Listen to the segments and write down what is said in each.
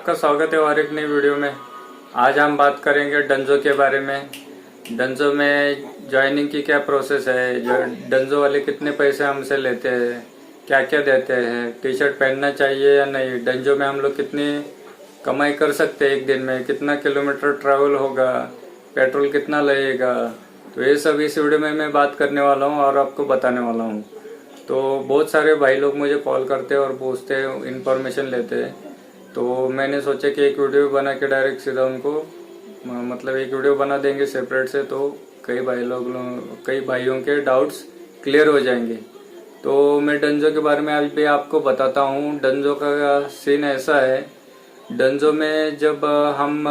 आपका स्वागत है और एक नई वीडियो में। आज हम बात करेंगे डंजो के बारे में। डंजो में ज्वाइनिंग की क्या प्रोसेस है, जो डंजो वाले कितने पैसे हमसे लेते हैं, क्या क्या देते हैं, टी शर्ट पहनना चाहिए या नहीं, डंजो में हम लोग कितनी कमाई कर सकते हैं एक दिन में, कितना किलोमीटर ट्रैवल होगा, पेट्रोल कितना लगेगा, तो ये सब इस वीडियो में मैं बात करने वाला हूँ और आपको बताने वाला हूँ। तो बहुत सारे भाई लोग मुझे कॉल करते हैं और पूछते हैं, इन्फॉर्मेशन लेते हैं। तो मैंने सोचा कि एक वीडियो बना के डायरेक्ट सीधा उनको मतलब एक वीडियो बना देंगे सेपरेट से, तो कई भाइयों के डाउट्स क्लियर हो जाएंगे। तो मैं डंजो के बारे में अभी आपको बताता हूँ। डंजो का सीन ऐसा है, डंजो में जब हम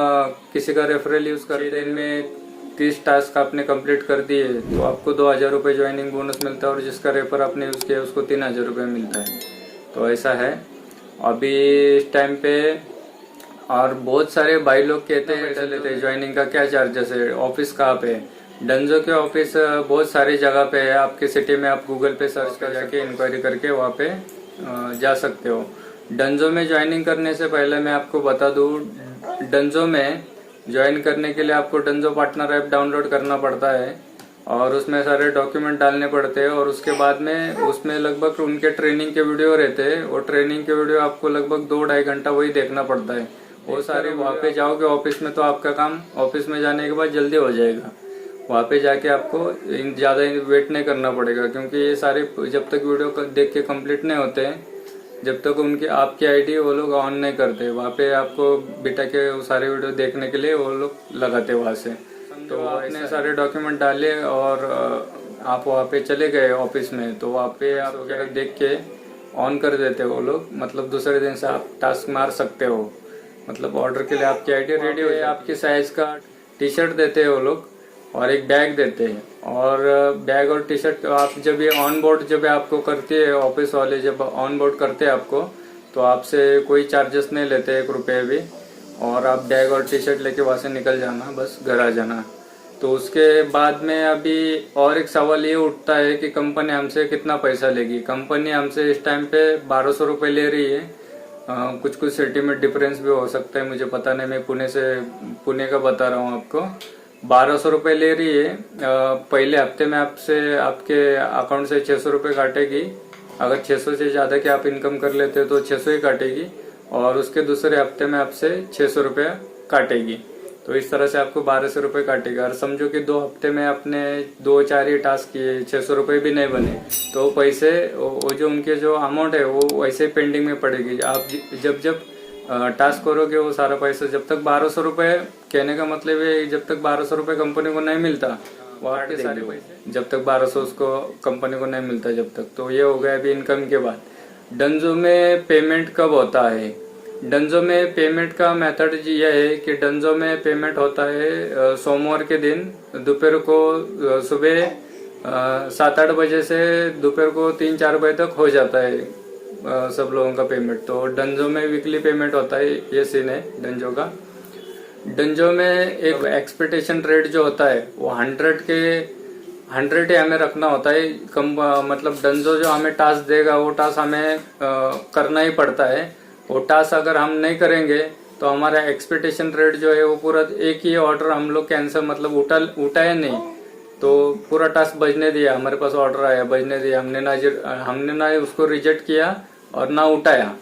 किसी का रेफरल यूज़ करते हैं, इनमें 30 टास्क आपने कंप्लीट कर दिए तो आपको 2,000 रुपये ज्वाइनिंग बोनस मिलता है और जिसका रेफर आपने यूज़ किया उसको 3,000 रुपये मिलता है। तो ऐसा है अभी इस टाइम पे। और बहुत सारे भाई लोग कहते हैं पैसे लेते हैं, ज्वाइनिंग का क्या चार्जेस है, ऑफिस कहाँ पे है। डंजो के ऑफिस बहुत सारी जगह पे है आपके सिटी में। आप गूगल पे सर्च कर जाके इंक्वायरी करके वहाँ पे जा सकते हो। डंजो में ज्वाइनिंग करने से पहले मैं आपको बता दूँ, डंजो में ज्वाइन करने के लिए आपको डंजो पार्टनर ऐप डाउनलोड करना पड़ता है और उसमें सारे डॉक्यूमेंट डालने पड़ते हैं। और उसके बाद में उसमें लगभग उनके ट्रेनिंग के वीडियो रहते हैं। वो ट्रेनिंग के वीडियो आपको लगभग 2-2.5 घंटा वही देखना पड़ता है। वो सारे वहाँ पे जाओगे ऑफिस में तो आपका काम ऑफिस में जाने के बाद जल्दी हो जाएगा। वहाँ पे जाके आपको ज़्यादा वेट नहीं करना पड़ेगा, क्योंकि ये सारे जब तक वीडियो देख के कंप्लीट नहीं होते हैं, जब तक उनकी आपकी आईडी वो लोग ऑन नहीं करते, वहाँ पे आपको बिठा के वो सारे वीडियो देखने के लिए वो लोग लगाते वहाँ से। तो आपने सारे डॉक्यूमेंट डाले और आप वहाँ पे चले गए ऑफिस में, तो वहाँ पे आप वगैरह देख के ऑन कर देते हो वो लोग। मतलब दूसरे दिन से आप टास्क मार सकते हो। मतलब ऑर्डर के लिए आपकी आईडी रेडी हो, आपकी साइज का टी शर्ट देते हैं वो लोग और एक बैग देते हैं। और बैग और टी शर्ट आप जब ये ऑन बोर्ड जब आपको करती है ऑफिस वाले, जब ऑन बोर्ड करते हैं आपको, तो आपसे कोई चार्जेस नहीं लेते 1 रुपये भी। और आप बैग और टी शर्ट लेके वहाँ से निकल जाना, बस घर आ जाना। तो उसके बाद में अभी और एक सवाल ये उठता है कि कंपनी हमसे कितना पैसा लेगी। कंपनी हमसे इस टाइम पे 1,200 रुपये ले रही है। कुछ कुछ सिटी में डिफरेंस भी हो सकता है, मुझे पता नहीं। मैं पुणे का बता रहा हूँ आपको। 1,200 रुपये ले रही है। पहले हफ्ते में आपसे आपके अकाउंट से 600 रुपये काटेगी। अगर 600 से ज़्यादा की आप इनकम कर लेते हो तो 600 ही काटेगी, और उसके दूसरे हफ्ते में आपसे 600 रुपये काटेगी। तो इस तरह से आपको 1,200 रुपये काटेगा। और समझो कि 2 हफ्ते में आपने 2-4 ही टास्क किए, 600 रुपये भी नहीं बने, तो पैसे वो जो उनके जो अमाउंट है वो वैसे पेंडिंग में पड़ेगी। आप जब टास्क करोगे वो सारा पैसा, जब तक 1,200 रुपये, कहने का मतलब है जब तक 1,200 रुपये कंपनी को नहीं मिलता वहाँ के सारे पैसे, जब तक 1,200 उसको कंपनी को नहीं मिलता जब तक। तो ये हो गया अभी इनकम के बाद। डंजो में पेमेंट कब होता है? डंजो में पेमेंट का मेथड यह है कि डंजो में पेमेंट होता है सोमवार के दिन दोपहर को, सुबह 7-8 बजे से दोपहर को 3-4 बजे तक हो जाता है सब लोगों का पेमेंट। तो डंजो में वीकली पेमेंट होता है, ये सीन है डंजो का। डंजो में एक एक्सपेक्टेशन रेट जो होता है वो 100 ही हमें रखना होता है। मतलब डंजो जो हमें टास्क देगा वो टास्क हमें करना ही पड़ता है। वो टास्क अगर हम नहीं करेंगे तो हमारा एक्सपेक्टेशन रेट जो है वो पूरा, एक ही ऑर्डर हम लोग कैंसिल, मतलब उठाया नहीं तो पूरा टास्क बजने दिया। हमारे पास ऑर्डर आया, बजने दिया, हमने ना उसको रिजेक्ट किया और ना उठाया,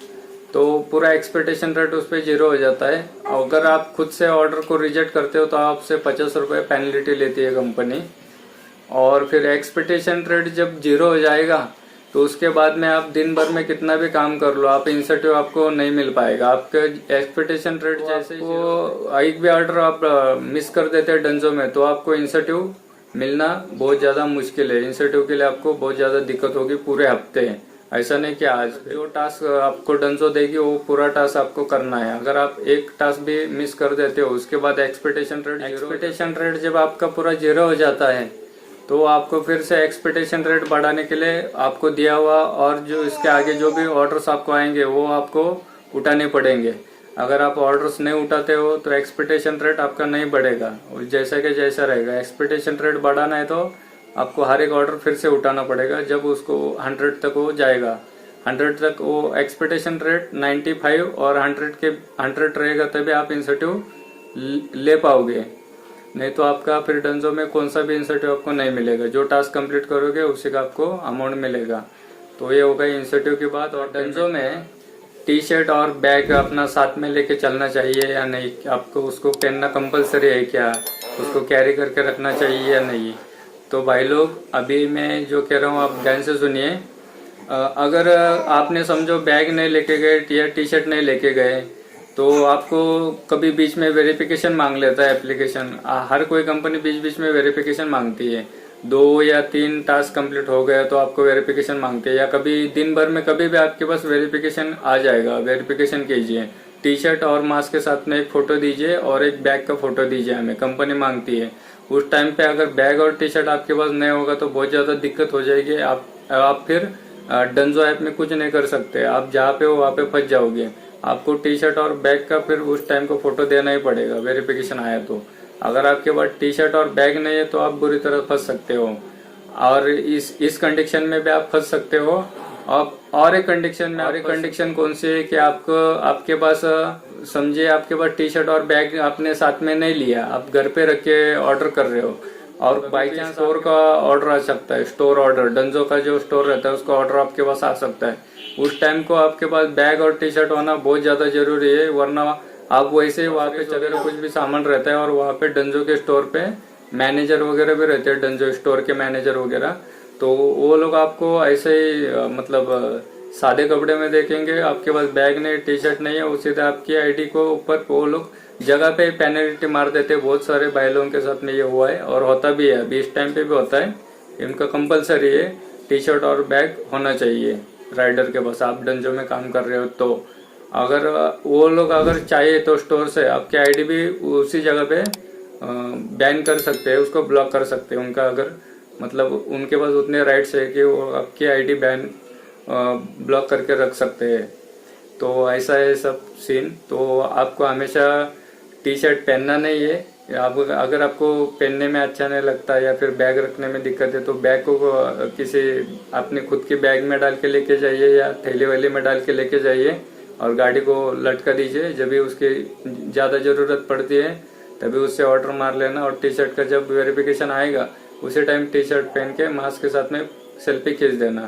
तो पूरा एक्सपेक्टेशन रेट उस पर 0 हो जाता है। अगर आप खुद से ऑर्डर को रिजेक्ट करते हो तो आपसे 50 रुपये पेनल्टी लेती है कंपनी। और फिर एक्सपेक्टेशन रेट जब 0 हो जाएगा तो उसके बाद में आप दिन भर में कितना भी काम कर लो, आप इंसेंटिव आपको नहीं मिल पाएगा। आपके एक्सपेक्टेशन रेट जैसे वो एक भी ऑर्डर आप मिस कर देते हैं डंजो में तो आपको इंसेंटिव मिलना बहुत ज़्यादा मुश्किल है। इंसेंटिव के लिए आपको बहुत ज़्यादा दिक्कत होगी पूरे हफ्ते। ऐसा नहीं कि आज जो टास्क आपको डंजो देगी वो पूरा टास्क आपको करना है। अगर आप एक टास्क भी मिस कर देते हो उसके बाद एक्सपेक्टेशन रेट जब आपका पूरा 0 हो जाता है तो आपको फिर से एक्सपेक्टेशन रेट बढ़ाने के लिए आपको दिया हुआ और जो इसके आगे जो भी ऑर्डर्स आपको आएंगे वो आपको उठाने पड़ेंगे। अगर आप ऑर्डर्स नहीं उठाते हो तो एक्सपेक्टेशन रेट आपका नहीं बढ़ेगा, जैसा कि जैसा रहेगा। एक्सपेक्टेशन रेट बढ़ाना है तो आपको हर एक ऑर्डर फिर से उठाना पड़ेगा जब उसको 100 तक हो जाएगा। 100 तक वो एक्सपेक्टेशन रेट 95 और 100 रहेगा तभी आप इंसेंटिव ले पाओगे, नहीं तो आपका फिर डंजो में कौन सा भी इंसेंटिव आपको नहीं मिलेगा। जो टास्क कंप्लीट करोगे उसी का आपको अमाउंट मिलेगा। तो ये हो गई इंसेंटिव की बात। और डंजो में टी शर्ट और बैग अपना साथ में लेके चलना चाहिए या नहीं, आपको उसको पहनना कंपलसरी है क्या, उसको कैरी करके रखना चाहिए या नहीं। तो भाई लोग अभी मैं जो कह रहा हूँ आप ध्यान से सुनिए। अगर आपने समझो बैग नहीं लेके गए या टी शर्ट नहीं लेके गए तो आपको कभी बीच में वेरिफिकेशन मांग लेता है एप्लीकेशन। हर कोई कंपनी बीच बीच में वेरिफिकेशन मांगती है। 2 या 3 टास्क कंप्लीट हो गए तो आपको वेरिफिकेशन मांगते हैं, या कभी दिन भर में कभी भी आपके पास वेरिफिकेशन आ जाएगा। वेरिफिकेशन कीजिए, टी शर्ट और मास्क के साथ में एक फोटो दीजिए और एक बैग का फोटो दीजिए, हमें कंपनी मांगती है। उस टाइम पे अगर बैग और टी शर्ट आपके पास नहीं होगा तो बहुत ज्यादा दिक्कत हो जाएगी। आप फिर डंजो ऐप में कुछ नहीं कर सकते, आप जहाँ पे हो वहाँ पे फंस जाओगे। आपको टी शर्ट और बैग का फिर उस टाइम को फोटो देना ही पड़ेगा वेरिफिकेशन आया तो। अगर आपके पास टी शर्ट और बैग नहीं है तो आप बुरी तरह फंस सकते हो, और इस कंडीशन में भी आप फंस सकते हो। और एक कंडीशन कौन सी है कि आपके पास समझिए आपके पास टी शर्ट और बैग आपने साथ में नहीं लिया, आप घर पे रख के ऑर्डर कर रहे हो और बाई चांस स्टोर का ऑर्डर आ सकता है, स्टोर ऑर्डर डंजो का जो स्टोर रहता है उसका ऑर्डर आपके पास आ सकता है। उस टाइम को आपके पास बैग और टी शर्ट होना बहुत ज्यादा जरूरी है, वरना आप वैसे वहाँ पे अगर कुछ भी सामान रहता है और वहाँ पे डंजो के स्टोर पे मैनेजर वगैरह भी रहते हैं, डंजो स्टोर के मैनेजर वगैरह, तो वो लोग आपको ऐसे ही मतलब सादे कपड़े में देखेंगे, आपके पास बैग नहीं टी शर्ट नहीं है, उसी तरह आपकी आईडी को ऊपर वो लोग जगह पे पेनल्टी मार देते हैं। बहुत सारे भाई लोगों के साथ में ये हुआ है और होता भी है, अभी इस टाइम पे भी होता है। इनका कंपलसरी है टी शर्ट और बैग होना चाहिए राइडर के पास, आप डंजो में काम कर रहे हो तो। अगर वो लोग अगर चाहे तो स्टोर से आपकी आईडी भी उसी जगह पे बैन कर सकते हैं, उसको ब्लॉक कर सकते हैं। उनका अगर मतलब उनके पास उतने राइट्स है कि वो आपकी आईडी बैन ब्लॉक करके रख सकते हैं। तो ऐसा है सब सीन। तो आपको हमेशा टी शर्ट पहनना नहीं है, अगर आपको पहनने में अच्छा नहीं लगता या फिर बैग रखने में दिक्कत है तो बैग को किसी अपने खुद के बैग में डाल के लेके जाइए या थैली वैली में डाल के लेके जाइए और गाड़ी को लटका दीजिए। जब भी उसकी ज़्यादा ज़रूरत पड़ती है तभी उससे ऑर्डर मार लेना। और टी शर्ट का जब वेरिफिकेशन आएगा उसी टाइम टी शर्ट पहन के मास्क के साथ में सेल्फी खींच देना।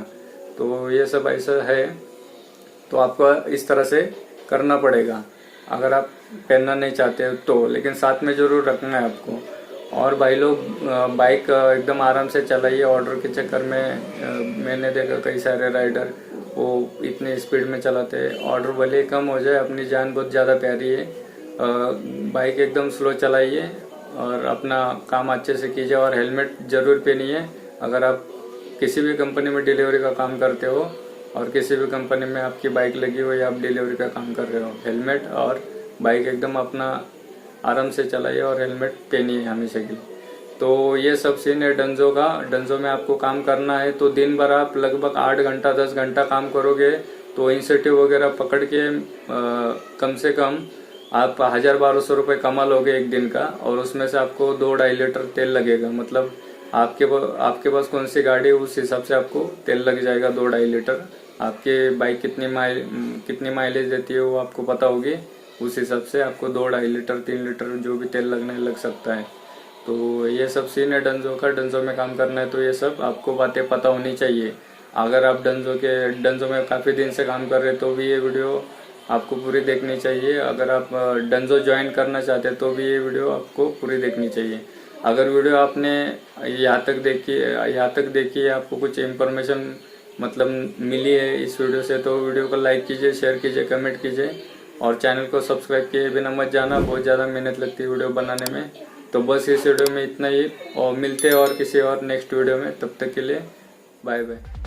तो ये सब ऐसा है, तो आपको इस तरह से करना पड़ेगा अगर आप पहनना नहीं चाहते हो तो, लेकिन साथ में जरूर रखना है आपको। और भाई लोग बाइक एकदम आराम से चलाइए। ऑर्डर के चक्कर में मैंने देखा कई सारे राइडर वो इतनी स्पीड में चलाते हैं, ऑर्डर भले कम हो जाए, अपनी जान बहुत ज़्यादा प्यारी है। बाइक एकदम स्लो चलाइए और अपना काम अच्छे से कीजिए और हेलमेट जरूर पहनिए। अगर आप किसी भी कंपनी में डिलीवरी का काम करते हो और किसी भी कंपनी में आपकी बाइक लगी हो या आप डिलीवरी का काम कर रहे हो, हेलमेट और बाइक एकदम अपना आराम से चलाइए और हेलमेट पहनिए हमेशा के लिए। तो ये सब सीन है डंजो का। डंजो में आपको काम करना है तो दिन भर आप लगभग 8 घंटा 10 घंटा काम करोगे तो इंसेंटिव वगैरह पकड़ के कम से कम आप 1000-1200 रुपये कमा लोगे एक दिन का, और उसमें से आपको 2-2.5 लीटर तेल लगेगा। मतलब आपके पास कौन सी गाड़ी है उस हिसाब से आपको तेल लग जाएगा 2-2.5 लीटर। आपके बाइक कितनी माइलेज देती है वो आपको पता होगी, उस हिसाब से आपको 2-2.5 लीटर 3 लीटर जो भी तेल लगने लग सकता है। तो ये सब सीन है डंजो का। डंजो में काम करना है तो ये सब आपको बातें पता होनी चाहिए। अगर आप डंजो में काफ़ी दिन से काम कर रहे हैं तो भी ये वीडियो आपको पूरी देखनी चाहिए। अगर आप डंजो ज्वाइन करना चाहते हैं तो भी ये वीडियो आपको पूरी देखनी चाहिए। अगर वीडियो आपने यहाँ तक देखी आपको कुछ इन्फॉर्मेशन मतलब मिली है इस वीडियो से, तो वीडियो को लाइक कीजिए, शेयर कीजिए, कमेंट कीजिए और चैनल को सब्सक्राइब किए बिना मत जाना। बहुत ज़्यादा मेहनत लगती है वीडियो बनाने में। तो बस इस वीडियो में इतना ही, और मिलते हैं और किसी और नेक्स्ट वीडियो में। तब तक के लिए बाय बाय।